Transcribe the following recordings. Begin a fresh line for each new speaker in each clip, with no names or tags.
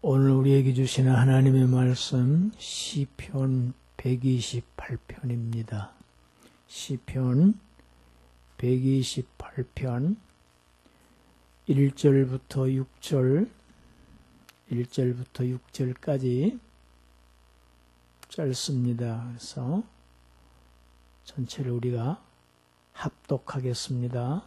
오늘 우리에게 주시는 하나님의 말씀 시편 128편입니다. 시편 128편 1절부터 6절까지 짧습니다. 그래서 전체를 우리가 합독하겠습니다.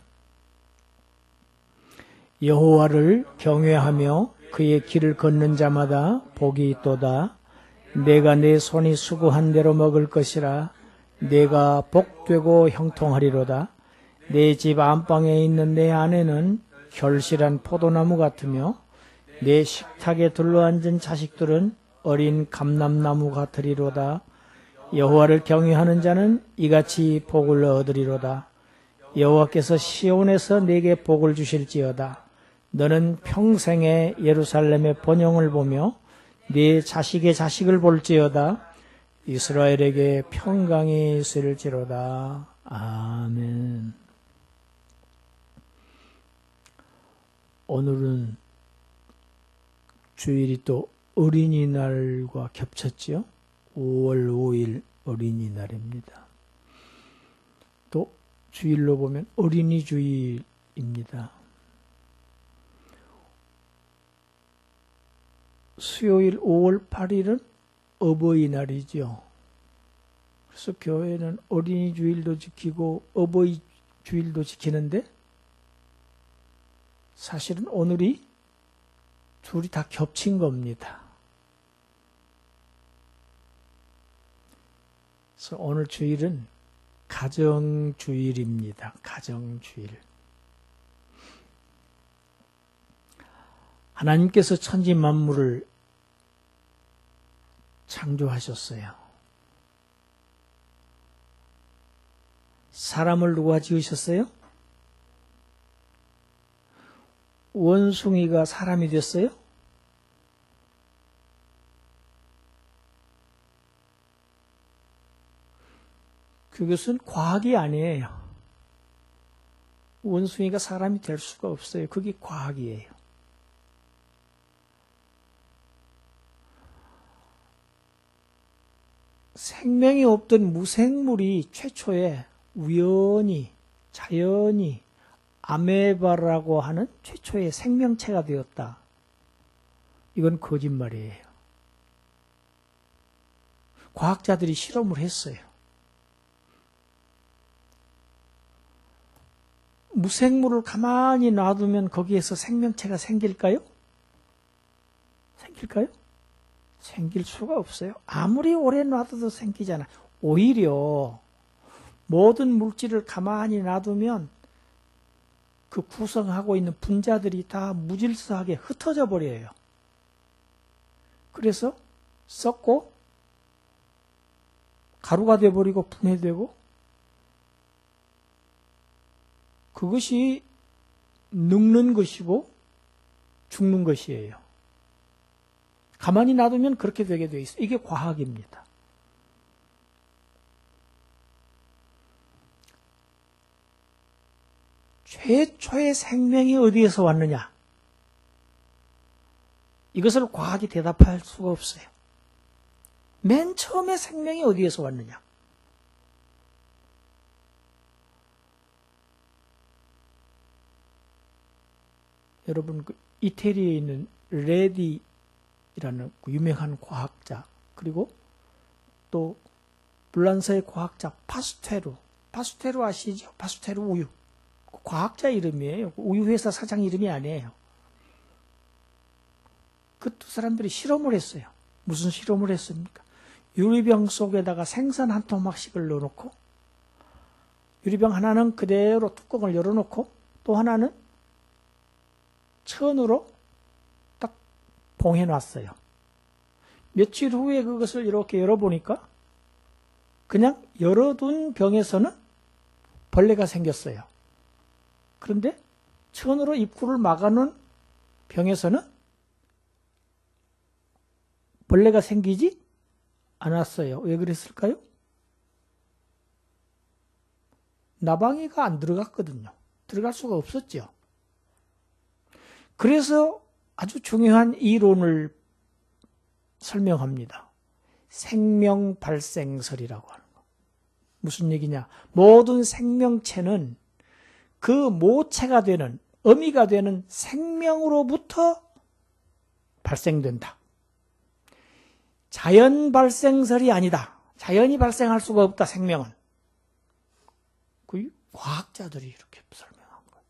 여호와를 경외하며 그의 길을 걷는 자마다 복이 있도다. 내가 내 손이 수고한 대로 먹을 것이라. 내가 복되고 형통하리로다. 내 집 안방에 있는 내 아내는 결실한 포도나무 같으며 내 식탁에 둘러앉은 자식들은 어린 감람나무 같으리로다. 여호와를 경외하는 자는 이같이 복을 얻으리로다. 여호와께서 시온에서 내게 복을 주실지어다. 너는 평생에 예루살렘의 번영을 보며 네 자식의 자식을 볼지어다. 이스라엘에게 평강이 있을지로다. 아멘. 오늘은 주일이 또 어린이날과 겹쳤죠. 5월 5일 어린이날입니다. 또 주일로 보면 어린이 주일입니다. 수요일 5월 8일은 어버이날이죠. 그래서 교회는 어린이 주일도 지키고 어버이 주일도 지키는데 사실은 오늘이 둘이 다 겹친 겁니다. 그래서 오늘 주일은 가정주일입니다. 가정주일. 하나님께서 천지 만물을 창조하셨어요. 사람을 누가 지으셨어요? 원숭이가 사람이 됐어요? 그것은 과학이 아니에요. 원숭이가 사람이 될 수가 없어요. 그게 과학이에요. 생명이 없던 무생물이 최초에 우연히, 자연히 아메바라고 하는 최초의 생명체가 되었다. 이건 거짓말이에요. 과학자들이 실험을 했어요. 무생물을 가만히 놔두면 거기에서 생명체가 생길까요? 생길까요? 생길 수가 없어요. 아무리 오래 놔둬도 생기잖아. 오히려 모든 물질을 가만히 놔두면 그 구성하고 있는 분자들이 다 무질서하게 흩어져 버려요. 그래서 썩고 가루가 돼버리고 분해되고 그것이 늙는 것이고 죽는 것이에요. 가만히 놔두면 그렇게 되게 돼 있어요. 이게 과학입니다. 최초의 생명이 어디에서 왔느냐? 이것을 과학이 대답할 수가 없어요. 맨 처음에 생명이 어디에서 왔느냐? 여러분, 이태리에 있는 레디라는 유명한 과학자, 그리고 또 불란서의 과학자 파스테르 아시죠? 파스테르 우유. 과학자 이름이에요. 우유회사 사장 이름이 아니에요. 그 두 사람들이 실험을 했어요. 무슨 실험을 했습니까? 유리병 속에다가 생선 한 토막씩을 넣어놓고 유리병 하나는 그대로 뚜껑을 열어놓고 또 하나는 천으로 딱 봉해놨어요. 며칠 후에 그것을 이렇게 열어보니까 그냥 열어둔 병에서는 벌레가 생겼어요. 그런데 천으로 입구를 막아놓은 병에서는 벌레가 생기지 않았어요. 왜 그랬을까요? 나방이가 안 들어갔거든요. 들어갈 수가 없었죠. 그래서 아주 중요한 이론을 설명합니다. 생명 발생설이라고 하는 거. 무슨 얘기냐? 모든 생명체는 그 모체가 되는, 어미가 되는 생명으로부터 발생된다. 자연 발생설이 아니다. 자연이 발생할 수가 없다, 생명은. 그 과학자들이 이렇게 설명한 거예요.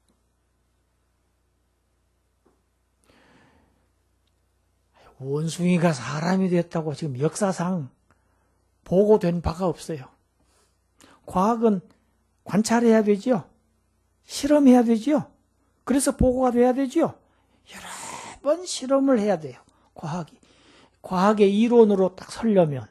원숭이가 사람이 됐다고 지금 역사상 보고된 바가 없어요. 과학은 관찰해야 되지요. 실험해야 되지요. 그래서 보고가 돼야 되지요. 여러 번 실험을 해야 돼요. 과학의 이론으로 딱 서려면.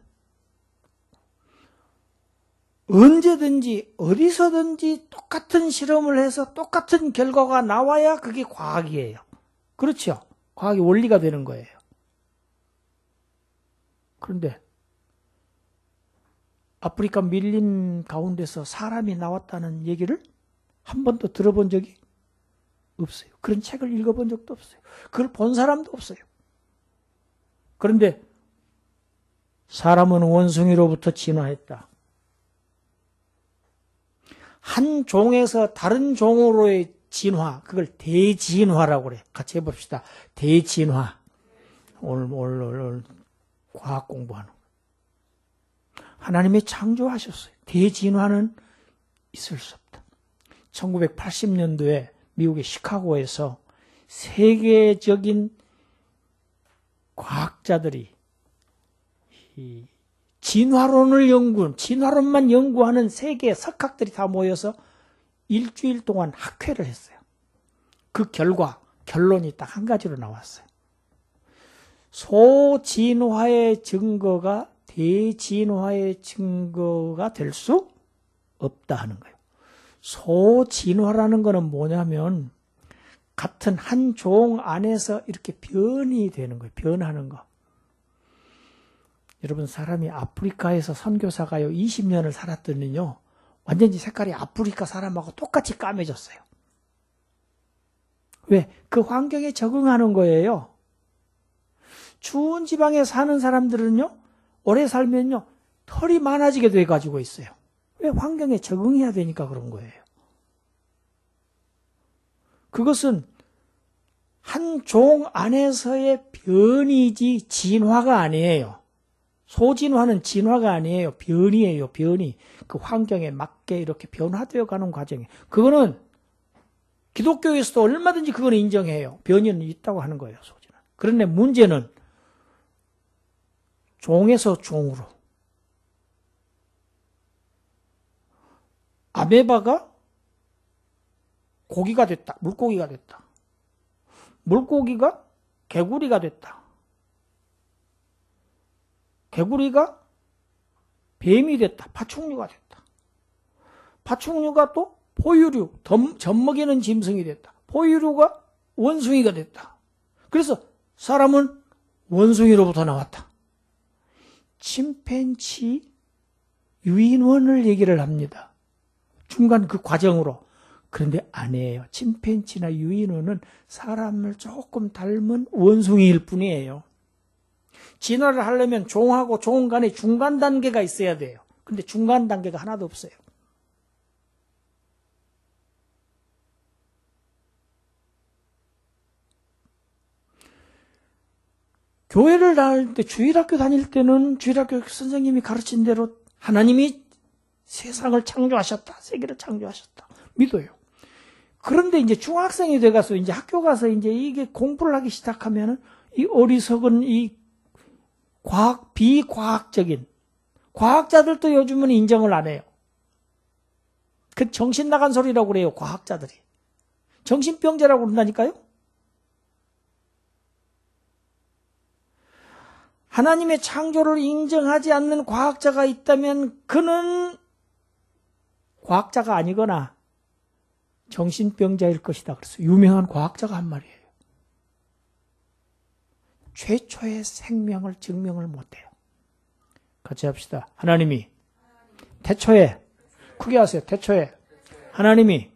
언제든지 어디서든지 똑같은 실험을 해서 똑같은 결과가 나와야 그게 과학이에요. 그렇죠? 과학의 원리가 되는 거예요. 그런데 아프리카 밀림 가운데서 사람이 나왔다는 얘기를 한 번도 들어본 적이 없어요. 그런 책을 읽어본 적도 없어요. 그걸 본 사람도 없어요. 그런데 사람은 원숭이로부터 진화했다. 한 종에서 다른 종으로의 진화, 그걸 대진화라고 그래. 같이 해봅시다. 대진화. 오늘 과학 공부하는 거. 하나님이 창조하셨어요. 대진화는 있을 수 없다. 1980년도에 미국의 시카고에서 세계적인 과학자들이 이 진화론만 연구하는 세계 석학들이 다 모여서 일주일 동안 학회를 했어요. 그 결론이 딱 한 가지로 나왔어요. 소진화의 증거가 대진화의 증거가 될 수 없다 하는 거예요. 소진화라는 거는 뭐냐면 같은 한 종 안에서 이렇게 변이 되는 거예요. 변하는 거. 여러분, 사람이 아프리카에서 선교사가요 20년을 살았더니요 완전히 색깔이 아프리카 사람하고 똑같이 까매졌어요. 왜? 그 환경에 적응하는 거예요. 추운 지방에 사는 사람들은요 오래 살면요 털이 많아지게 돼가지고 있어요. 왜? 환경에 적응해야 되니까 그런 거예요. 그것은 한 종 안에서의 변이지 진화가 아니에요. 소진화는 진화가 아니에요. 변이에요. 변이. 그 환경에 맞게 이렇게 변화되어 가는 과정이에요. 그거는 기독교에서도 얼마든지 그거는 인정해요. 변이는 있다고 하는 거예요. 소진화. 그런데 문제는 종에서 종으로. 아메바가 고기가 됐다. 물고기가 됐다. 물고기가 개구리가 됐다. 개구리가 뱀이 됐다. 파충류가 됐다. 파충류가 또 포유류, 젖먹이는 짐승이 됐다. 포유류가 원숭이가 됐다. 그래서 사람은 원숭이로부터 나왔다. 침팬치 유인원을 얘기를 합니다. 중간 그 과정으로. 그런데 아니에요. 침팬치나 유인원은 사람을 조금 닮은 원숭이일 뿐이에요. 진화를 하려면 종하고 종 간에 중간 단계가 있어야 돼요. 근데 중간 단계가 하나도 없어요. 교회를 다닐 때, 주일학교 다닐 때는 주일학교 선생님이 가르친 대로 하나님이 세상을 창조하셨다. 세계를 창조하셨다. 믿어요. 그런데 이제 중학생이 돼가서 이제 학교 가서 이제 이게 공부를 하기 시작하면은 이 어리석은 이 비과학적인 과학자들도 요즘은 인정을 안 해요. 그 정신 나간 소리라고 그래요. 과학자들이. 정신병자라고 그런다니까요. 하나님의 창조를 인정하지 않는 과학자가 있다면 그는 과학자가 아니거나 정신병자일 것이다. 그래서 유명한 과학자가 한 말이에요. 최초의 생명을 증명을 못해요. 같이 합시다. 하나님이 태초에, 크게 하세요. 태초에 하나님이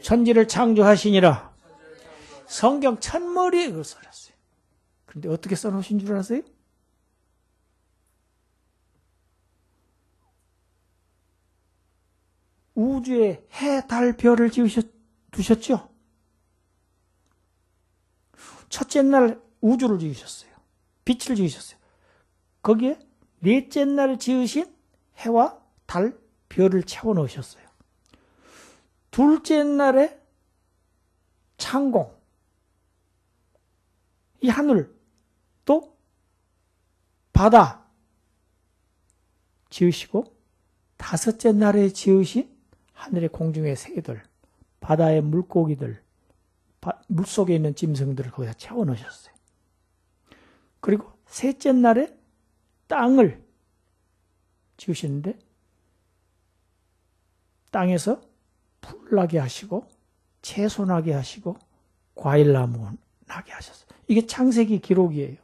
천지를 창조하시니라. 성경 첫머리에 그걸 써놨어요. 그런데 어떻게 써놓으신 줄 아세요? 우주에 해, 달, 별을 두셨죠? 첫째 날 우주를 지으셨어요. 빛을 지으셨어요. 거기에 넷째 날 지으신 해와 달, 별을 채워 넣으셨어요. 둘째 날에 창공, 이 하늘, 또 바다 지으시고, 다섯째 날에 지으신 하늘의 공중의 새들, 바다의 물고기들, 물속에 있는 짐승들을 거기다 채워 넣으셨어요. 그리고 셋째 날에 땅을 지으시는데, 땅에서 풀 나게 하시고 채소 나게 하시고 과일나무 나게 하셨어요. 이게 창세기 기록이에요.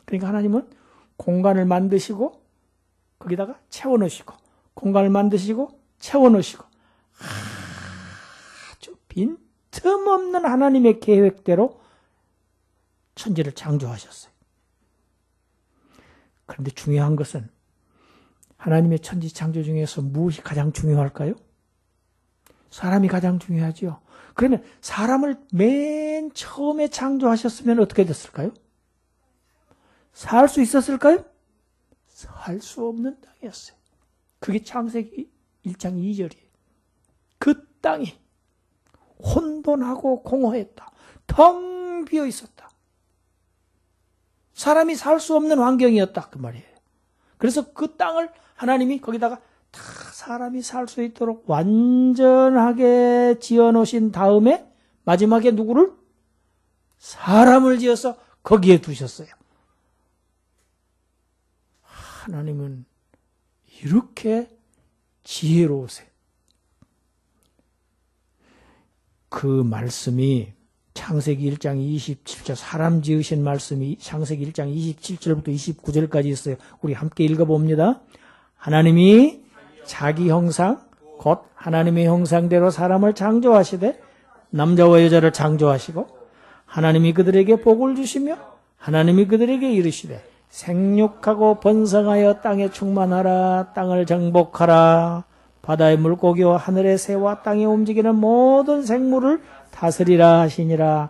그러니까 하나님은 공간을 만드시고 거기다가 채워 넣으시고, 공간을 만드시고 채워 넣으시고, 아주 빈틈없는 하나님의 계획대로 천지를 창조하셨어요. 그런데 중요한 것은 하나님의 천지 창조 중에서 무엇이 가장 중요할까요? 사람이 가장 중요하죠. 그러면 사람을 맨 처음에 창조하셨으면 어떻게 됐을까요? 살 수 있었을까요? 살 수 없는 땅이었어요. 그게 창세기 1장 2절이에요. 그 땅이 혼돈하고 공허했다. 텅 비어 있었다. 사람이 살 수 없는 환경이었다. 그 말이에요. 그래서 그 땅을 하나님이 거기다가 다 사람이 살 수 있도록 완전하게 지어놓으신 다음에 마지막에 누구를? 사람을 지어서 거기에 두셨어요. 하나님은 이렇게 지혜로우세요. 그 말씀이 창세기 1장 27절, 사람 지으신 말씀이 창세기 1장 27절부터 29절까지 있어요. 우리 함께 읽어봅니다. 하나님이 자기 형상, 곧 하나님의 형상대로 사람을 창조하시되 남자와 여자를 창조하시고, 하나님이 그들에게 복을 주시며 하나님이 그들에게 이르시되 생육하고 번성하여 땅에 충만하라. 땅을 정복하라. 바다의 물고기와 하늘의 새와 땅에 움직이는 모든 생물을 다스리라 하시니라.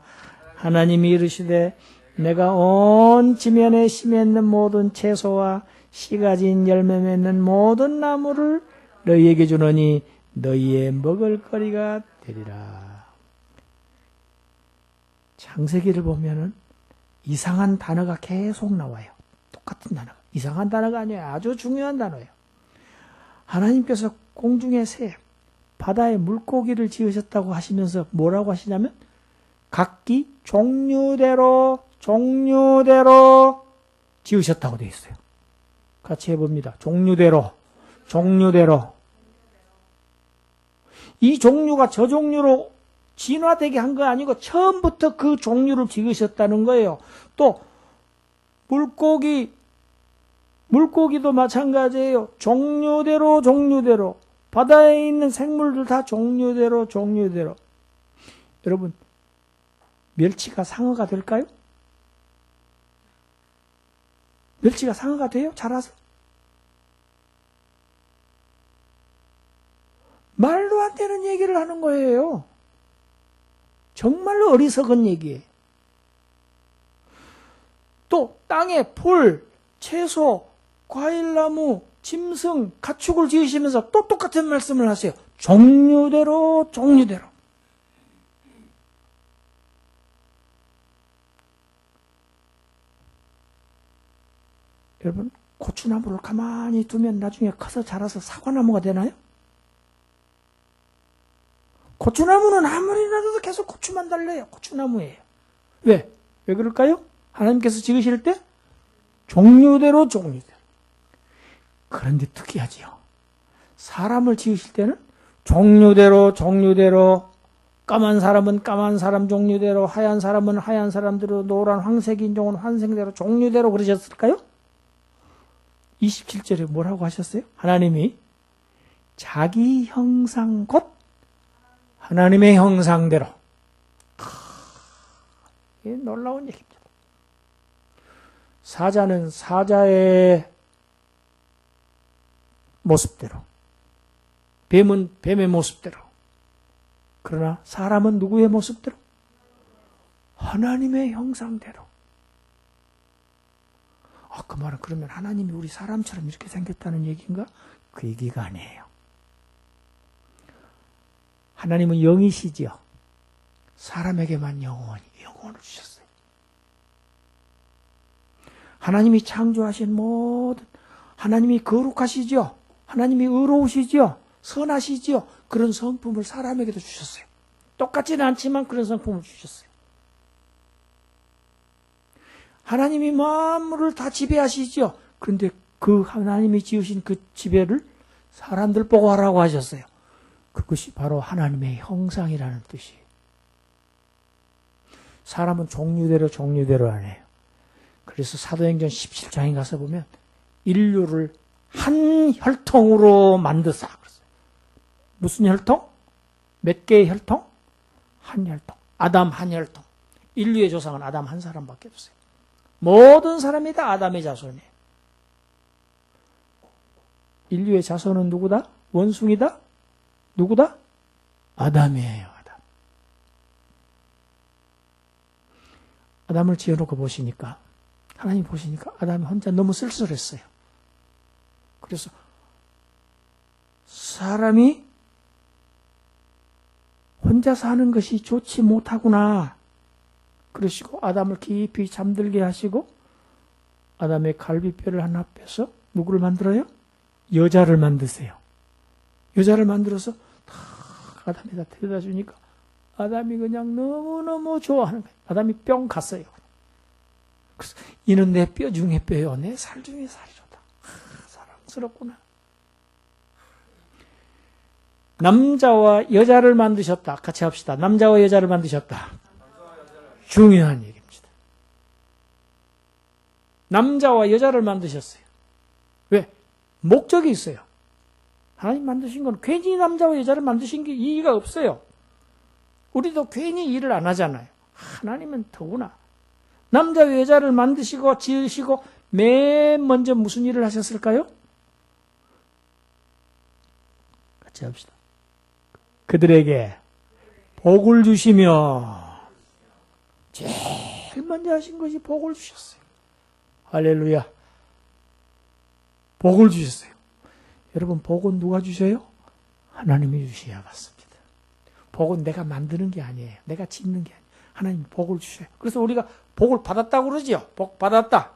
하나님이 이르시되 내가 온 지면에 심에 있는 모든 채소와 씨 가진 열매 맺는 모든 나무를 너희에게 주노니 너희의 먹을 거리가 되리라. 창세기를 보면은 이상한 단어가 계속 나와요. 똑같은 단어가. 이상한 단어가 아니에요. 아주 중요한 단어예요. 하나님께서 공중의 새, 바다의 물고기를 지으셨다고 하시면서 뭐라고 하시냐면 각기 종류대로 지으셨다고 되어 있어요. 같이 해봅니다. 종류대로. 이 종류가 저 종류로 진화되게 한 거 아니고 처음부터 그 종류를 지으셨다는 거예요. 또 물고기도 마찬가지예요. 종류대로. 바다에 있는 생물들 다 종류대로. 여러분, 멸치가 상어가 될까요? 멸치가 상어가 돼요? 자라서? 말도 안 되는 얘기를 하는 거예요. 정말로 어리석은 얘기예요. 또 땅에 풀, 채소, 과일나무, 짐승, 가축을 지으시면서 또 똑같은 말씀을 하세요. 종류대로. 여러분, 고추나무를 가만히 두면 나중에 커서 자라서 사과나무가 되나요? 고추나무는 아무리 놔둬도 계속 고추만 달려요. 고추나무예요. 왜 그럴까요? 하나님께서 지으실 때 종류대로. 그런데 특이하지요. 사람을 지으실 때는 종류대로. 까만 사람은 까만 사람 종류대로, 하얀 사람은 하얀 사람대로, 노란 황색 인종은 환색대로 종류대로 그러셨을까요? 27절에 뭐라고 하셨어요? 하나님이 자기 형상 곧 하나님의 형상대로. 이게 놀라운 얘기입니다. 사자는 사자의 모습대로, 뱀은 뱀의 모습대로. 그러나 사람은 누구의 모습대로? 하나님의 형상대로. 그 말은 그러면 하나님이 우리 사람처럼 이렇게 생겼다는 얘기인가? 그 얘기가 아니에요. 하나님은 영이시지요. 사람에게만 영혼을 주셨어요. 하나님이 창조하신 모든, 하나님이 거룩하시죠. 하나님이 의로우시죠. 선하시죠. 그런 성품을 사람에게도 주셨어요. 똑같지는 않지만 그런 성품을 주셨어요. 하나님이 만물을 다 지배하시죠. 그런데 그 하나님이 지으신 그 지배를 사람들 보고 하라고 하셨어요. 그것이 바로 하나님의 형상이라는 뜻이에요. 사람은 종류대로 안 해요. 그래서 사도행전 17장에 가서 보면 인류를 한 혈통으로 만드사 그랬어요. 무슨 혈통? 몇 개의 혈통? 한 혈통. 아담 한 혈통. 인류의 조상은 아담 한 사람밖에 없어요. 모든 사람이 다 아담의 자손이에요. 인류의 자손은 누구다? 원숭이다? 누구다? 아담이에요. 아담을 지어놓고 보시니까, 하나님 보시니까 아담이 혼자 너무 쓸쓸했어요. 그래서 사람이 혼자 사는 것이 좋지 못하구나. 그러시고 아담을 깊이 잠들게 하시고 아담의 갈비뼈를 하나 빼서 누구를 만들어요? 여자를 만드세요. 여자를 만들어서 탁 아담에다 데려다 주니까 아담이 그냥 너무너무 좋아하는 거예요. 아담이 뿅 갔어요. 그래서 이는 내 뼈 중에 뼈요. 내 살 중에 살이로다. 사랑스럽구나. 남자와 여자를 만드셨다. 같이 합시다. 남자와 여자를 만드셨다. 중요한 얘기입니다. 남자와 여자를 만드셨어요. 왜? 목적이 있어요. 하나님 만드신 건 괜히 남자와 여자를 만드신 게 이의가 없어요. 우리도 괜히 일을 안 하잖아요. 하나님은 더구나. 남자와 여자를 만드시고 지으시고 맨 먼저 무슨 일을 하셨을까요? 같이 합시다. 그들에게 복을 주시며 제일 먼저 하신 것이 복을 주셨어요. 할렐루야. 복을 주셨어요. 여러분, 복은 누가 주셔요? 하나님이 주셔야 맞습니다. 복은 내가 만드는 게 아니에요. 내가 짓는 게 아니에요. 하나님이 복을 주셔요. 그래서 우리가 복을 받았다고 그러지요. 복 받았다.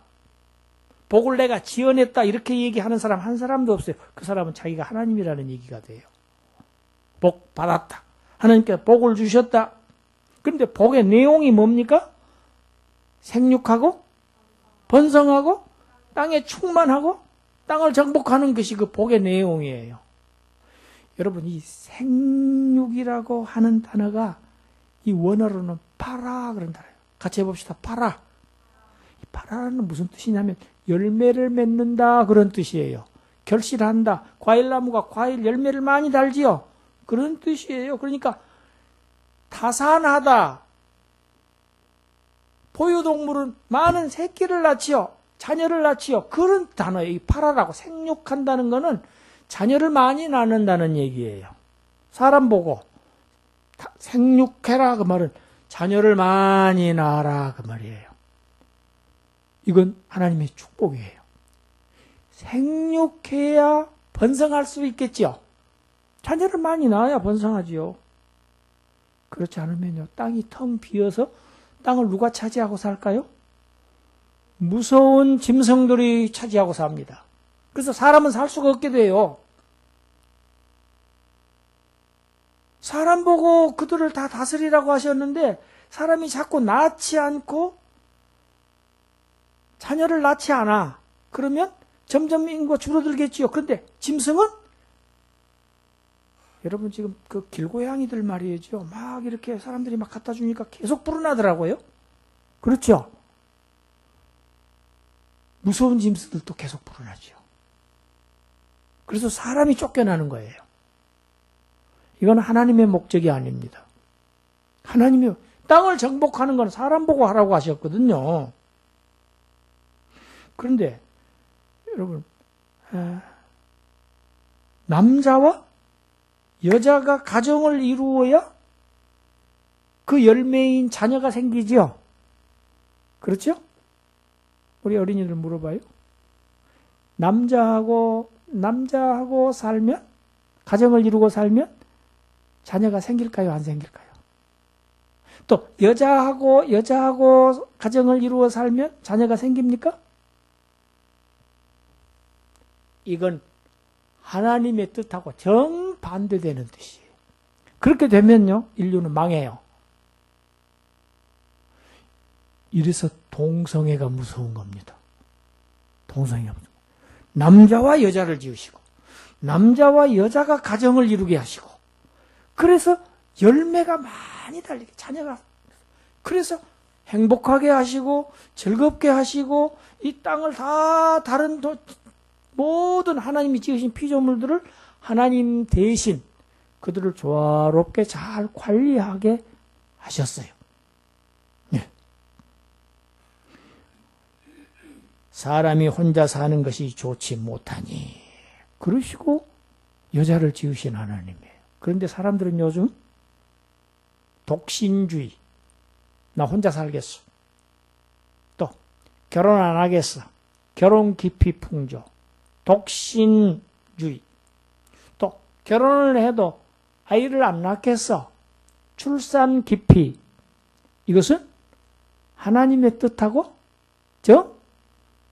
복을 내가 지어냈다. 이렇게 얘기하는 사람 한 사람도 없어요. 그 사람은 자기가 하나님이라는 얘기가 돼요. 복 받았다. 하나님께서 복을 주셨다. 그런데 복의 내용이 뭡니까? 생육하고 번성하고 땅에 충만하고 땅을 정복하는 것이 그 복의 내용이에요. 여러분, 이 생육이라고 하는 단어가 이 원어로는 파라 그런 단어예요. 같이 해봅시다. 파라. 이 파라는 무슨 뜻이냐면 열매를 맺는다 그런 뜻이에요. 결실한다. 과일나무가 과일 열매를 많이 달지요. 그런 뜻이에요. 그러니까 다산하다. 포유동물은 많은 새끼를 낳지요. 자녀를 낳지요. 그런 단어예요. 이 파라라고. 생육한다는 거는 자녀를 많이 낳는다는 얘기예요. 사람 보고 생육해라 그 말은 자녀를 많이 낳아라 그 말이에요. 이건 하나님의 축복이에요. 생육해야 번성할 수 있겠지요. 자녀를 많이 낳아야 번성하지요. 그렇지 않으면요, 땅이 텅 비어서 땅을 누가 차지하고 살까요? 무서운 짐승들이 차지하고 삽니다. 그래서 사람은 살 수가 없게 돼요. 사람 보고 그들을 다 다스리라고 하셨는데 사람이 자꾸 낳지 않고 자녀를 낳지 않아. 그러면 점점 인구가 줄어들겠지요. 그런데 짐승은? 여러분, 지금 그 길고양이들 말이죠. 막 이렇게 사람들이 막 갖다 주니까 계속 불어나더라고요. 그렇죠? 무서운 짐승들도 계속 불어나죠. 그래서 사람이 쫓겨나는 거예요. 이건 하나님의 목적이 아닙니다. 하나님이 땅을 정복하는 건 사람 보고 하라고 하셨거든요. 그런데 여러분, 남자와 여자가 가정을 이루어야 그 열매인 자녀가 생기지요. 그렇죠? 우리 어린이들 물어봐요. 남자하고 살면, 가정을 이루고 살면 자녀가 생길까요? 안 생길까요? 또 여자하고 가정을 이루어 살면 자녀가 생깁니까? 이건 하나님의 뜻하고 정반대되는 뜻이에요. 그렇게 되면요, 인류는 망해요. 이래서 동성애가 무서운 겁니다. 동성애가 무서운 겁니다. 남자와 여자를 지으시고 남자와 여자가 가정을 이루게 하시고 그래서 열매가 많이 달리게 자녀가 그래서 행복하게 하시고 즐겁게 하시고 이 땅을 다 다른 모든 하나님이 지으신 피조물들을 하나님 대신 그들을 조화롭게 잘 관리하게 하셨어요. 네. 사람이 혼자 사는 것이 좋지 못하니 그러시고 여자를 지으신 하나님이에요. 그런데 사람들은 요즘 독신주의, 나 혼자 살겠어. 또 결혼 안 하겠어. 결혼 기피 풍조, 독신주의. 또 결혼을 해도 아이를 안 낳겠어. 출산 기피. 이것은 하나님의 뜻하고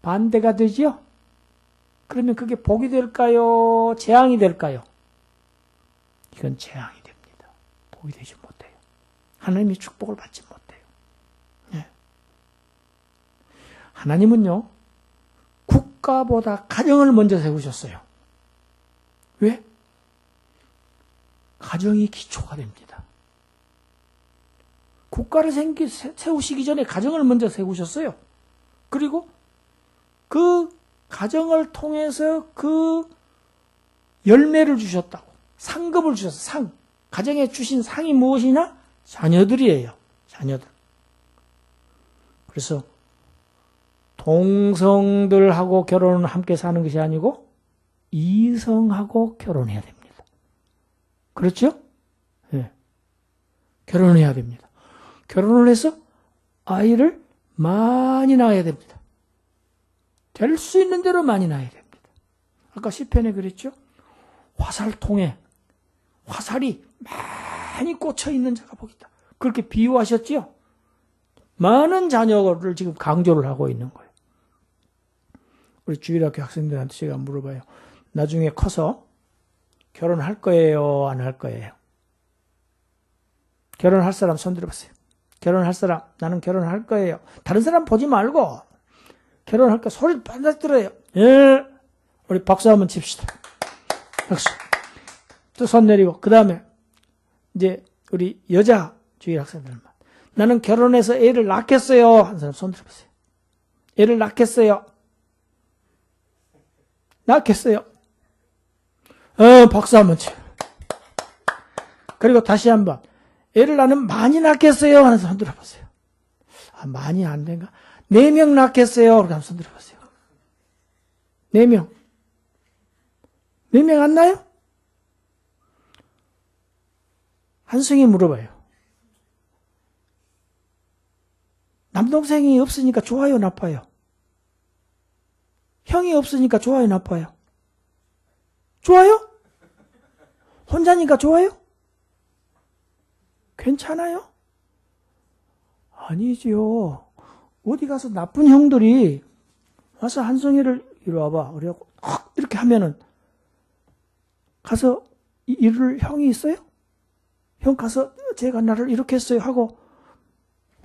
반대가 되지요. 그러면 그게 복이 될까요? 재앙이 될까요? 이건 재앙이 됩니다. 복이 되지 못해요. 하나님의 축복을 받지 못해요. 네. 하나님은요, 국가보다 가정을 먼저 세우셨어요. 왜? 가정이 기초가 됩니다. 국가를 세우시기 전에 가정을 먼저 세우셨어요. 그리고 그 가정을 통해서 그 열매를 주셨다고. 상급을 주셨어요. 상. 가정에 주신 상이 무엇이냐? 자녀들이에요. 자녀들. 그래서 동성들하고 결혼을 함께 사는 것이 아니고 이성하고 결혼해야 됩니다. 그렇죠? 네. 결혼해야 됩니다. 결혼을 해서 아이를 많이 낳아야 됩니다. 될 수 있는 대로 많이 낳아야 됩니다. 아까 시편에 그랬죠? 화살통에 화살이 많이 꽂혀 있는 자가 복이다. 그렇게 비유하셨지요? 많은 자녀를 지금 강조를 하고 있는 거예요. 우리 주일학교 학생들한테 제가 물어봐요. 나중에 커서 결혼할 거예요? 안 할 거예요? 결혼할 사람 손 들어보세요. 결혼할 사람, 나는 결혼할 거예요. 다른 사람 보지 말고 결혼할 거 소리 반짝 들어요. 예. 우리 박수 한번 칩시다. 박수. 또 손 내리고 그 다음에 이제 우리 여자 주일 학생들만 나는 결혼해서 애를 낳겠어요. 한 사람 손 들어보세요. 애를 낳겠어요. 낳겠어요. 박수 한번 쳐. 그리고 다시 한번 애를 낳으면 많이 낳겠어요. 하는 손 들어보세요. 많이 안 된가? 4명 낳겠어요. 그렇게 한번 손 들어보세요. 4명. 4명 안 나요? 한승이 물어봐요. 남동생이 없으니까 좋아요, 나빠요? 형이 없으니까 좋아요, 나빠요? 좋아요? 혼자니까 좋아요? 괜찮아요? 아니지요. 어디 가서 나쁜 형들이 와서 한성이를 이리 와봐. 그래갖고 이렇게 하면은 가서 이럴 형이 있어요? 형 가서 제가 나를 이렇게 했어요 하고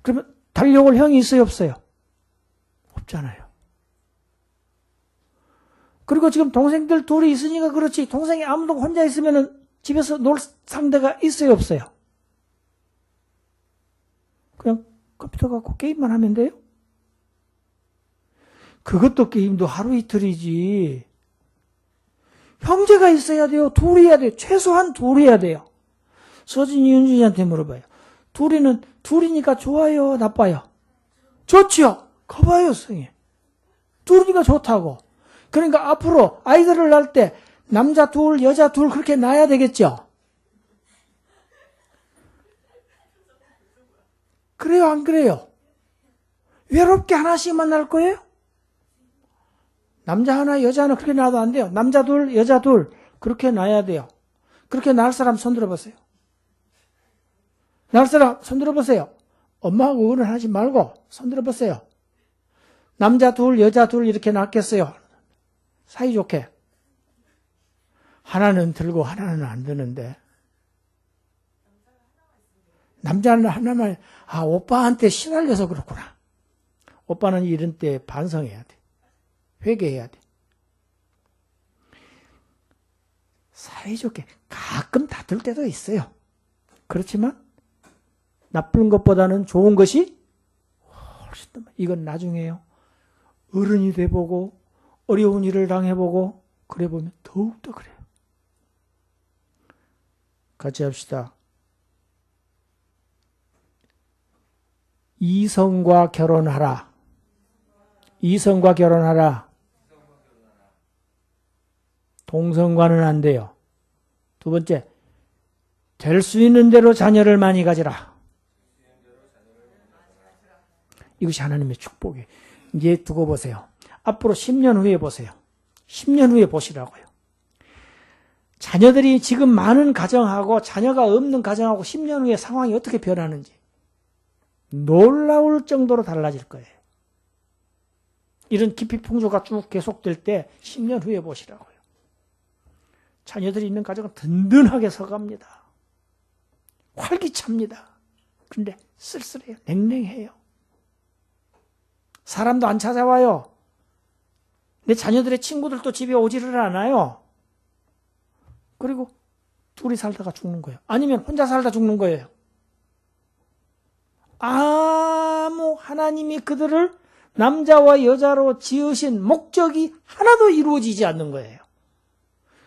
그러면 달려올 형이 있어요, 없어요? 없잖아요. 그리고 지금 동생들 둘이 있으니까 그렇지 동생이 아무도 혼자 있으면은 집에서 놀 상대가 있어요, 없어요? 그냥 컴퓨터 갖고 게임만 하면 돼요? 그것도 게임도 하루 이틀이지. 형제가 있어야 돼요. 둘이어야 돼요. 최소한 둘이어야 돼요. 서진이, 윤준이한테 물어봐요. 둘이니까 좋아요, 나빠요? 좋지요. 거봐요, 성이. 둘이니까 좋다고. 그러니까 앞으로 아이들을 낳을 때 남자 둘, 여자 둘 그렇게 낳아야 되겠죠? 그래요, 안 그래요? 외롭게 하나씩 만날 거예요? 남자 하나, 여자 하나 그렇게 놔도 안 돼요. 남자 둘, 여자 둘 그렇게 놔야 돼요. 그렇게 낳을 사람 손 들어보세요. 낳을 사람 손 들어보세요. 엄마하고 의논하지 말고 손 들어보세요. 남자 둘, 여자 둘 이렇게 낳겠어요. 사이좋게. 하나는 들고 하나는 안 드는데. 남자는 하나만, 오빠한테 시달려서 그렇구나. 오빠는 이런 때 반성해야 돼. 회개해야 돼. 사이좋게 가끔 다툴 때도 있어요. 그렇지만 나쁜 것보다는 좋은 것이 훨씬 더 많아요. 이건 나중에요. 어른이 돼보고 어려운 일을 당해보고 그래 보면 더욱더 그래요. 같이 합시다. 이성과 결혼하라. 이성과 결혼하라. 동성과는 안 돼요. 두 번째, 될 수 있는 대로 자녀를 많이 가지라. 이것이 하나님의 축복이에요. 이제 두고 보세요. 앞으로 10년 후에 보세요. 10년 후에 보시라고요. 자녀들이 지금 많은 가정하고 자녀가 없는 가정하고 10년 후에 상황이 어떻게 변하는지 놀라울 정도로 달라질 거예요. 이런 깊이 풍조가 쭉 계속될 때 10년 후에 보시라고요. 자녀들이 있는 가정은 든든하게 서갑니다. 활기찹니다. 그런데 쓸쓸해요. 냉랭해요. 사람도 안 찾아와요. 내 자녀들의 친구들도 집에 오지를 않아요. 그리고 둘이 살다가 죽는 거예요. 아니면 혼자 살다 죽는 거예요. 아무 하나님이 그들을 남자와 여자로 지으신 목적이 하나도 이루어지지 않는 거예요.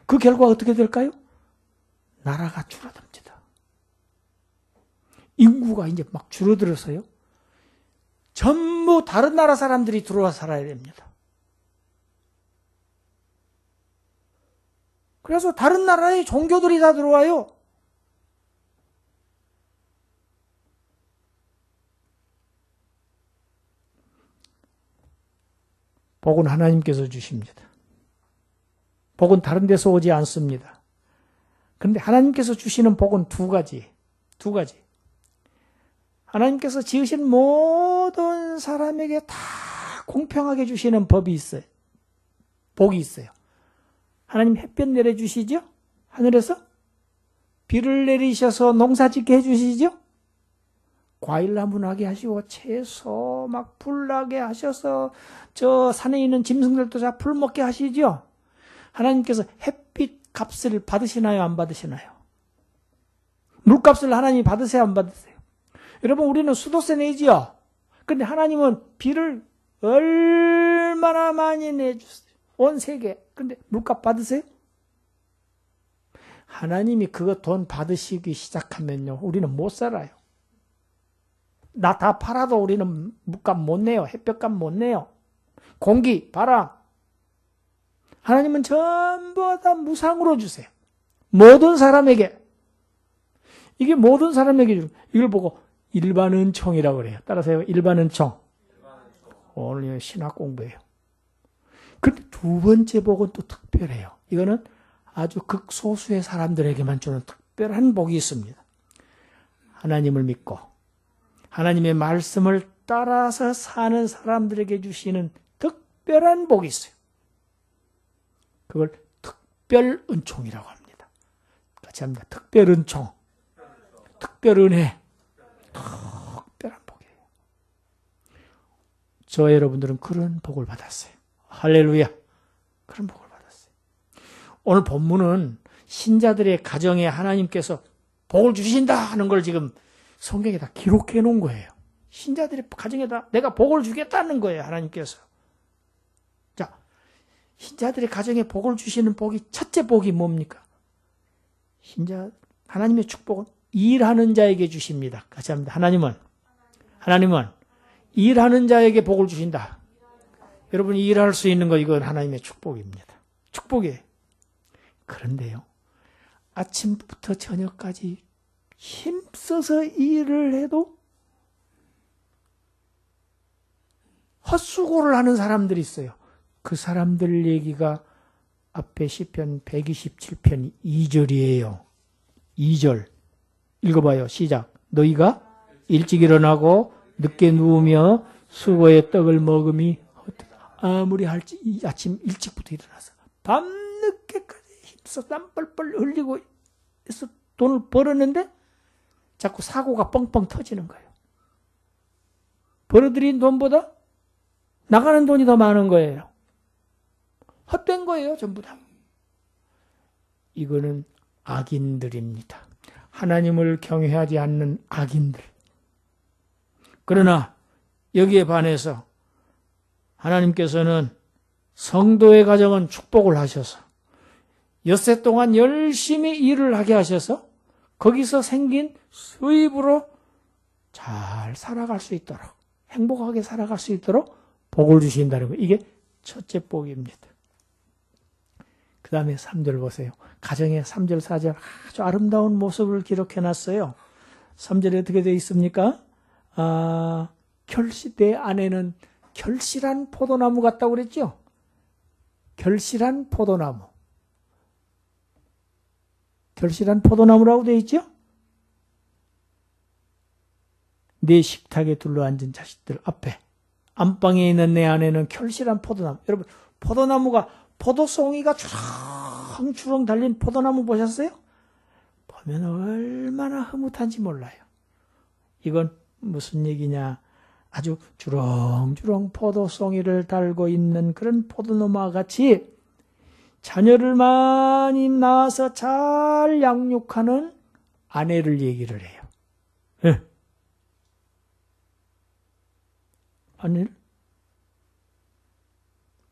그 결과 어떻게 될까요? 나라가 줄어듭니다. 인구가 이제 막 줄어들어서요. 전부 다른 나라 사람들이 들어와 살아야 됩니다. 그래서 다른 나라의 종교들이 다 들어와요. 복은 하나님께서 주십니다. 복은 다른 데서 오지 않습니다. 그런데 하나님께서 주시는 복은 두 가지. 하나님께서 지으신 모든 사람에게 다 공평하게 주시는 법이 있어요. 복이 있어요. 하나님 햇볕 내려주시죠? 하늘에서? 비를 내리셔서 농사짓게 해주시죠? 과일나무 나게 하시고 채소 막 풀 나게 하셔서 저 산에 있는 짐승들도 다 풀 먹게 하시죠? 하나님께서 햇빛 값을 받으시나요? 안 받으시나요? 물값을 하나님이 받으세요? 안 받으세요? 여러분 우리는 수도세 내지요? 그런데 하나님은 비를 얼마나 많이 내주세요? 온 세계. 그런데 물값 받으세요? 하나님이 그거 돈 받으시기 시작하면요. 우리는 못 살아요. 나 다 팔아도 우리는 물값 못 내요. 햇볕값 못 내요. 공기, 바람. 하나님은 전부 다 무상으로 주세요. 모든 사람에게. 이게 모든 사람에게 주는 이걸 보고 일반은총이라고 그래요. 따라서요. 일반은총. 오늘 신학 공부예요. 그런데 두 번째 복은 또 특별해요. 이거는 아주 극소수의 사람들에게만 주는 특별한 복이 있습니다. 하나님을 믿고 하나님의 말씀을 따라서 사는 사람들에게 주시는 특별한 복이 있어요. 그걸 특별은총이라고 합니다. 같이 합니다. 특별은총. 특별은혜. 특별한 복이에요. 저 여러분들은 그런 복을 받았어요. 할렐루야. 그런 복을 받았어요. 오늘 본문은 신자들의 가정에 하나님께서 복을 주신다 하는 걸 지금 성경에다 기록해 놓은 거예요. 신자들의 가정에다 내가 복을 주겠다는 거예요. 하나님께서. 자, 신자들의 가정에 복을 주시는 복이 첫째 복이 뭡니까? 하나님의 축복은 일하는 자에게 주십니다. 같이 합니다. 하나님은 일하는 자에게 복을 주신다. 여러분이 일할 수 있는 거 이건 하나님의 축복입니다. 축복이에요. 그런데요. 아침부터 저녁까지 힘써서 일을 해도 헛수고를 하는 사람들이 있어요. 그 사람들 얘기가 앞에 시편 127편 2절이에요. 2절 읽어봐요. 시작. 너희가 일찍 일어나고 늦게 누우며 수고의 떡을 먹음이 아무리 할지 이 아침 일찍부터 일어나서 밤늦게까지 힘써 땀 뻘뻘 흘리고 해서 돈을 벌었는데 자꾸 사고가 뻥뻥 터지는 거예요. 벌어들인 돈보다 나가는 돈이 더 많은 거예요. 헛된 거예요, 전부 다. 이거는 악인들입니다. 하나님을 경외하지 않는 악인들. 그러나 여기에 반해서 하나님께서는 성도의 가정은 축복을 하셔서 엿새 동안 열심히 일을 하게 하셔서 거기서 생긴 수입으로 잘 살아갈 수 있도록, 행복하게 살아갈 수 있도록 복을 주신다는 거예요. 이게 첫째 복입니다. 그 다음에 3절 보세요. 가정의 3절, 4절 아주 아름다운 모습을 기록해놨어요. 3절에 어떻게 되어 있습니까? 내 아내는 결실한 포도나무 같다고 그랬죠? 결실한 포도나무. 결실한 포도나무라고 되어 있죠? 내 식탁에 둘러앉은 자식들 앞에 안방에 있는 내 아내는 결실한 포도나무. 여러분, 포도나무가 포도송이가 주렁주렁 달린 포도나무 보셨어요? 보면 얼마나 흐뭇한지 몰라요. 이건 무슨 얘기냐? 아주 주렁주렁 포도송이를 달고 있는 그런 포도나무와 같이 자녀를 많이 낳아서 잘 양육하는 아내를 얘기를 해요. 네. 아내를?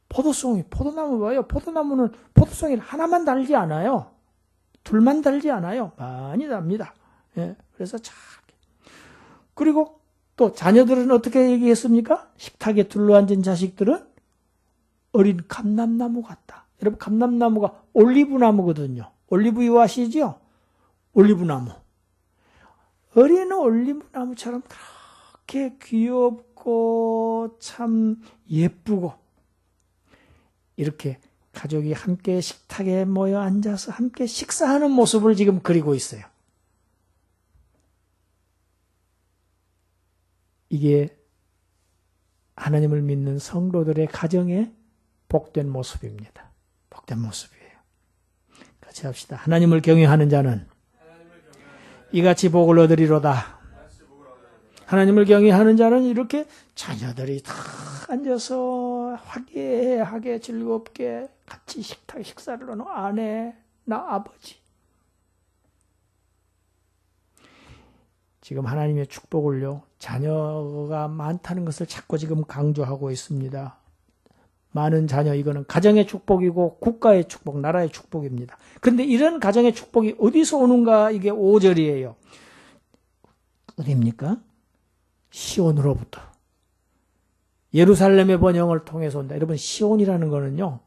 포도송이, 포도나무 봐요. 포도나무는 포도송이를 하나만 달지 않아요. 둘만 달지 않아요. 많이 답니다. 예, 그래서 잘. 그리고 또 자녀들은 어떻게 얘기했습니까? 식탁에 둘러앉은 자식들은 어린 감람나무 같다. 여러분, 감람나무가 올리브나무거든요. 올리브유 아시죠? 올리브나무. 어린 올리브나무처럼 그렇게 귀엽고 참 예쁘고 이렇게 가족이 함께 식탁에 모여 앉아서 함께 식사하는 모습을 지금 그리고 있어요. 이게 하나님을 믿는 성도들의 가정의 복된 모습입니다. 복된 모습이에요. 같이 합시다. 하나님을 경외하는 자는 이같이 복을 얻으리로다. 하나님을 경외하는 자는 이렇게 자녀들이 다 앉아서 화기애애하게 즐겁게 같이 식사를 하는 아내, 나 아버지. 지금 하나님의 축복을요, 자녀가 많다는 것을 자꾸 지금 강조하고 있습니다. 많은 자녀, 이거는 가정의 축복이고 국가의 축복, 나라의 축복입니다. 그런데 이런 가정의 축복이 어디서 오는가? 이게 5절이에요. 어디입니까? 시온으로부터. 예루살렘의 번영을 통해서 온다. 여러분, 시온이라는 거는요,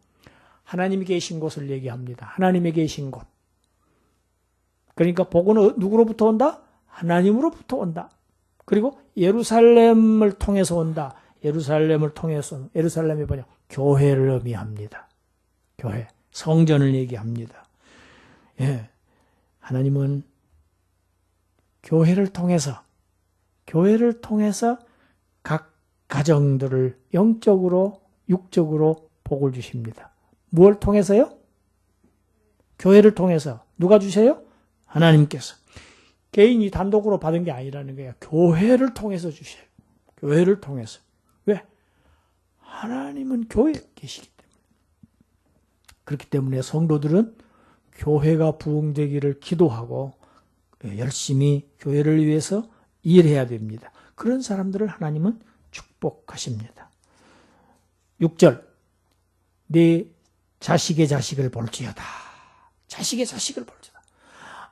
하나님이 계신 곳을 얘기합니다. 하나님이 계신 곳. 그러니까 복은 누구로부터 온다? 하나님으로부터 온다. 그리고 예루살렘을 통해서 온다. 예루살렘을 통해서, 예루살렘의 번영, 교회를 의미합니다. 교회, 성전을 얘기합니다. 예, 하나님은 교회를 통해서 각 가정들을 영적으로, 육적으로 복을 주십니다. 무엇을 통해서요? 교회를 통해서. 누가 주세요? 하나님께서. 개인이 단독으로 받은 게 아니라는 거예요. 교회를 통해서 주셔요. 교회를 통해서. 왜? 하나님은 교회에 계시기 때문에. 그렇기 때문에 성도들은 교회가 부흥되기를 기도하고 열심히 교회를 위해서 일해야 됩니다. 그런 사람들을 하나님은 축복하십니다. 6절, 네 자식의 자식을 볼지어다. 자식의 자식을 볼지어다.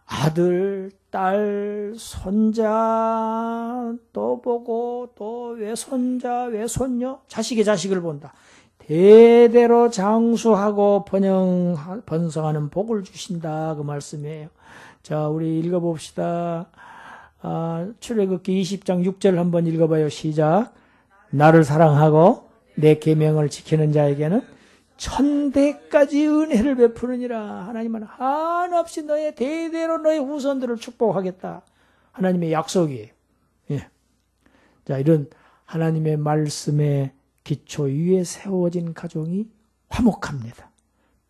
아들, 딸, 손자 또 보고 또 외손자, 외손녀, 자식의 자식을 본다. 대대로 장수하고 번성하는 복을 주신다. 그 말씀이에요. 자, 우리 읽어봅시다. 출애굽기 20장 6절 한번 읽어봐요. 시작. 나를 사랑하고 내 계명을 지키는 자에게는 천대까지 은혜를 베푸느니라. 하나님은 한없이 너의 대대로 너의 후손들을 축복하겠다. 하나님의 약속이에요. 예. 자, 이런 하나님의 말씀의 기초 위에 세워진 가정이 화목합니다.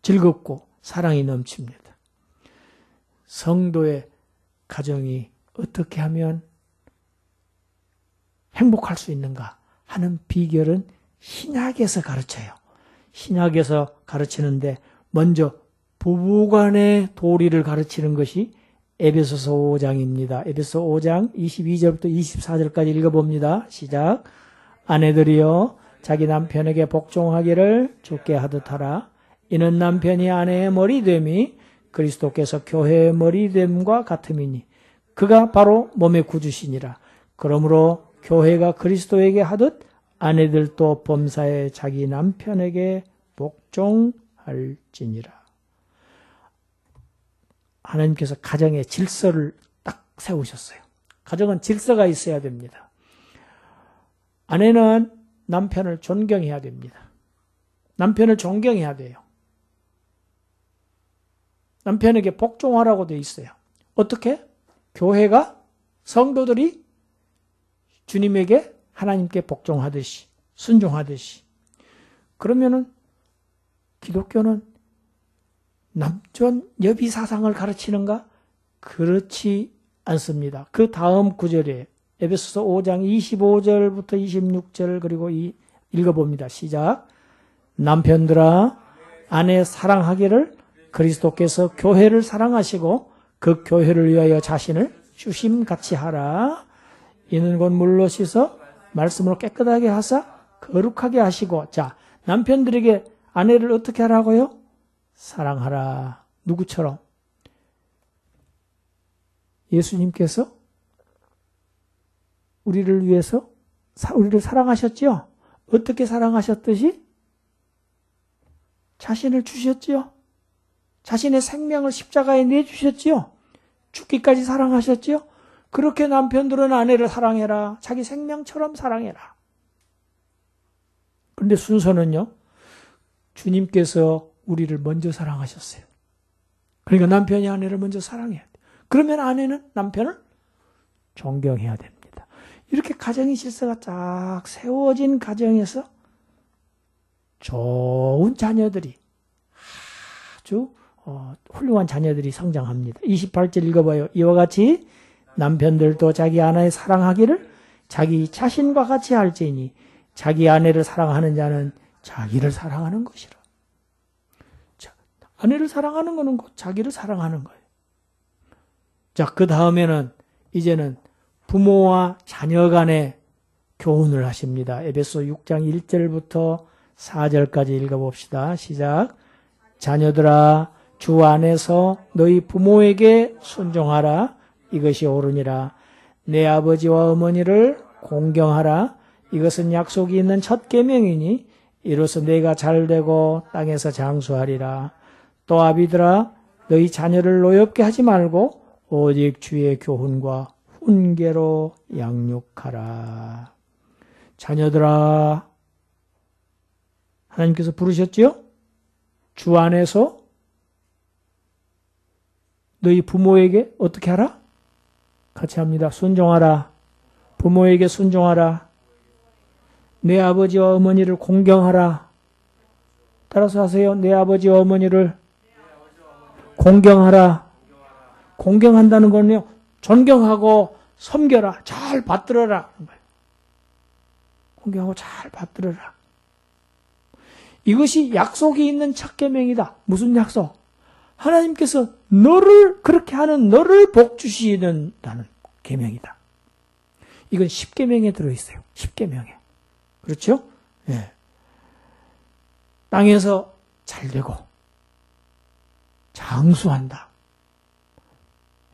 즐겁고 사랑이 넘칩니다. 성도의 가정이 어떻게 하면 행복할 수 있는가 하는 비결은 신약에서 가르쳐요. 신약에서 가르치는데 먼저 부부간의 도리를 가르치는 것이 에베소서 5장입니다. 에베소 5장 22절부터 24절까지 읽어봅니다. 시작. 아내들이여 자기 남편에게 복종하기를 주께 하듯 하라. 이는 남편이 아내의 머리됨이 그리스도께서 교회의 머리됨과 같음이니 그가 바로 몸의 구주시니라. 그러므로 교회가 그리스도에게 하듯 아내들도 범사에 자기 남편에게 복종할지니라. 하나님께서 가정의 질서를 딱 세우셨어요. 가정은 질서가 있어야 됩니다. 아내는 남편을 존경해야 됩니다. 남편을 존경해야 돼요. 남편에게 복종하라고 되어 있어요. 어떻게? 교회가 성도들이 주님에게 하나님께 복종하듯이 순종하듯이. 그러면은 기독교는 남존 여비 사상을 가르치는가? 그렇지 않습니다. 그 다음 구절에 에베소서 5장 25절부터 26절 그리고 읽어봅니다. 시작. 남편들아 아내 사랑하기를 그리스도께서 교회를 사랑하시고 그 교회를 위하여 자신을 주심같이 하라. 이는 곧 물로 씻어 말씀으로 깨끗하게 하사 거룩하게 하시고. 자, 남편들에게 아내를 어떻게 하라고요? 사랑하라. 누구처럼? 예수님께서 우리를 위해서 우리를 사랑하셨지요? 어떻게 사랑하셨듯이? 자신을 주셨지요? 자신의 생명을 십자가에 내주셨지요? 죽기까지 사랑하셨지요? 그렇게 남편들은 아내를 사랑해라. 자기 생명처럼 사랑해라. 그런데 순서는요. 주님께서 우리를 먼저 사랑하셨어요. 그러니까 남편이 아내를 먼저 사랑해야 돼요. 그러면 아내는 남편을 존경해야 됩니다. 이렇게 가정의 질서가 쫙 세워진 가정에서 좋은 자녀들이 아주 훌륭한 자녀들이 성장합니다. 28절 읽어봐요. 이와 같이 남편들도 자기 아내를 사랑하기를 자기 자신과 같이 할지니 자기 아내를 사랑하는 자는 자기를 사랑하는 것이라. 자, 아내를 사랑하는 것은 곧 자기를 사랑하는 거예요. 자, 그 다음에는 이제는 부모와 자녀 간의 교훈을 하십니다. 에베소 6장 1절부터 4절까지 읽어봅시다. 시작. 자녀들아 주 안에서 너희 부모에게 순종하라. 이것이 옳으니라. 내 아버지와 어머니를 공경하라. 이것은 약속이 있는 첫 계명이니 이로써 내가 잘되고 땅에서 장수하리라. 또 아비들아 너희 자녀를 노엽게 하지 말고 오직 주의 교훈과 훈계로 양육하라. 자녀들아 하나님께서 부르셨지요? 주 안에서 너희 부모에게 어떻게 하라? 같이 합니다. 순종하라. 부모에게 순종하라. 내 아버지와 어머니를 공경하라. 따라서 하세요. 내 아버지와 어머니를 공경하라. 공경한다는 거는요. 존경하고 섬겨라. 잘 받들어라. 공경하고 잘 받들어라. 이것이 약속이 있는 첫 계명이다. 무슨 약속? 하나님께서 너를 그렇게 하는 너를 복 주시는다는 계명이다. 이건 10계명에 들어있어요. 10계명에. 그렇죠? 예. 땅에서 잘되고 장수한다.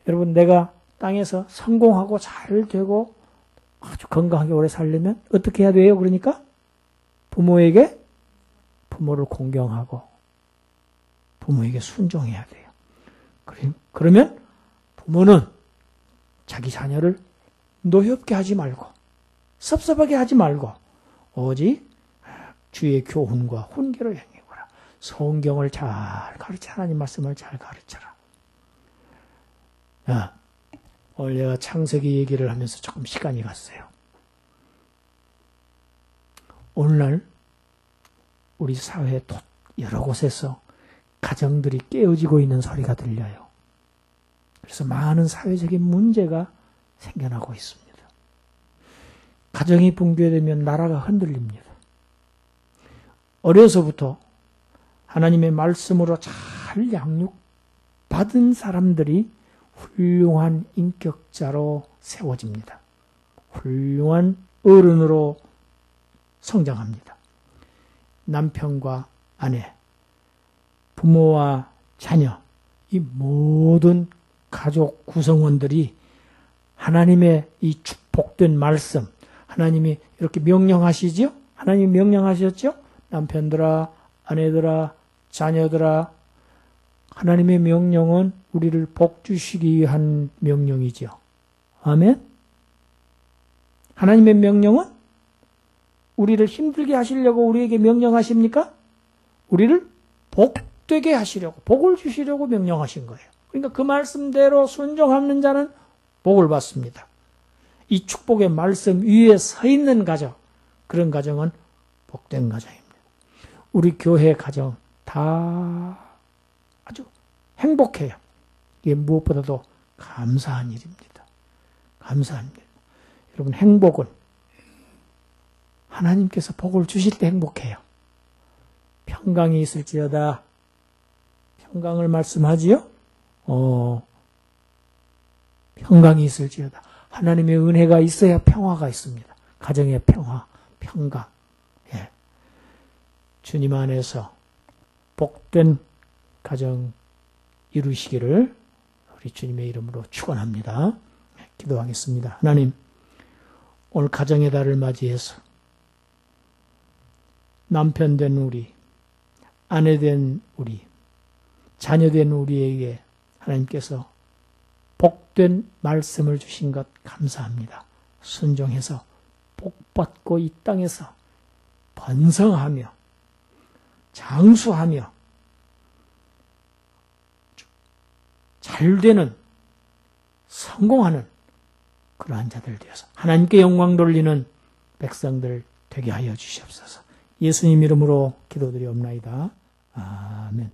여러분 내가 땅에서 성공하고 잘되고 아주 건강하게 오래 살려면 어떻게 해야 돼요? 그러니까 부모를 공경하고 부모에게 순종해야 돼요. 그러면 부모는 자기 자녀를 노엽게 하지 말고 섭섭하게 하지 말고 오직 주의 교훈과 훈계를 행해보라. 성경을 잘 가르쳐, 하나님 말씀을 잘 가르쳐라. 오늘 내가 창세기 얘기를 하면서 조금 시간이 갔어요. 오늘날 우리 사회 여러 곳에서 가정들이 깨어지고 있는 소리가 들려요. 그래서 많은 사회적인 문제가 생겨나고 있습니다. 가정이 붕괴되면 나라가 흔들립니다. 어려서부터 하나님의 말씀으로 잘 양육받은 사람들이 훌륭한 인격자로 세워집니다. 훌륭한 어른으로 성장합니다. 남편과 아내, 부모와 자녀, 이 모든 가족 구성원들이 하나님의 이 축복된 말씀, 하나님이 이렇게 명령하시죠? 하나님이 명령하셨죠? 남편들아, 아내들아, 자녀들아, 하나님의 명령은 우리를 복 주시기 위한 명령이죠. 아멘? 하나님의 명령은 우리를 힘들게 하시려고 우리에게 명령하십니까? 우리를 복되게 하시려고, 복을 주시려고 명령하신 거예요. 그러니까 그 말씀대로 순종하는 자는 복을 받습니다. 이 축복의 말씀 위에 서 있는 가정, 그런 가정은 복된 가정입니다. 우리 교회 가정 다 아주 행복해요. 이게 무엇보다도 감사한 일입니다. 감사한 일. 여러분, 행복은 하나님께서 복을 주실 때 행복해요. 평강이 있을지어다. 평강을 말씀하지요? 평강이 있을지어다. 하나님의 은혜가 있어야 평화가 있습니다. 가정의 평화, 평강. 예. 주님 안에서 복된 가정 이루시기를 우리 주님의 이름으로 축원합니다. 기도하겠습니다. 하나님, 오늘 가정의 달을 맞이해서 남편 된 우리, 아내 된 우리, 자녀 된 우리에게 하나님께서 복된 말씀을 주신 것 감사합니다. 순종해서 복받고 이 땅에서 번성하며 장수하며 잘되는, 성공하는 그러한 자들 되어서 하나님께 영광 돌리는 백성들 되게 하여 주시옵소서. 예수님 이름으로 기도드리옵나이다. 아멘.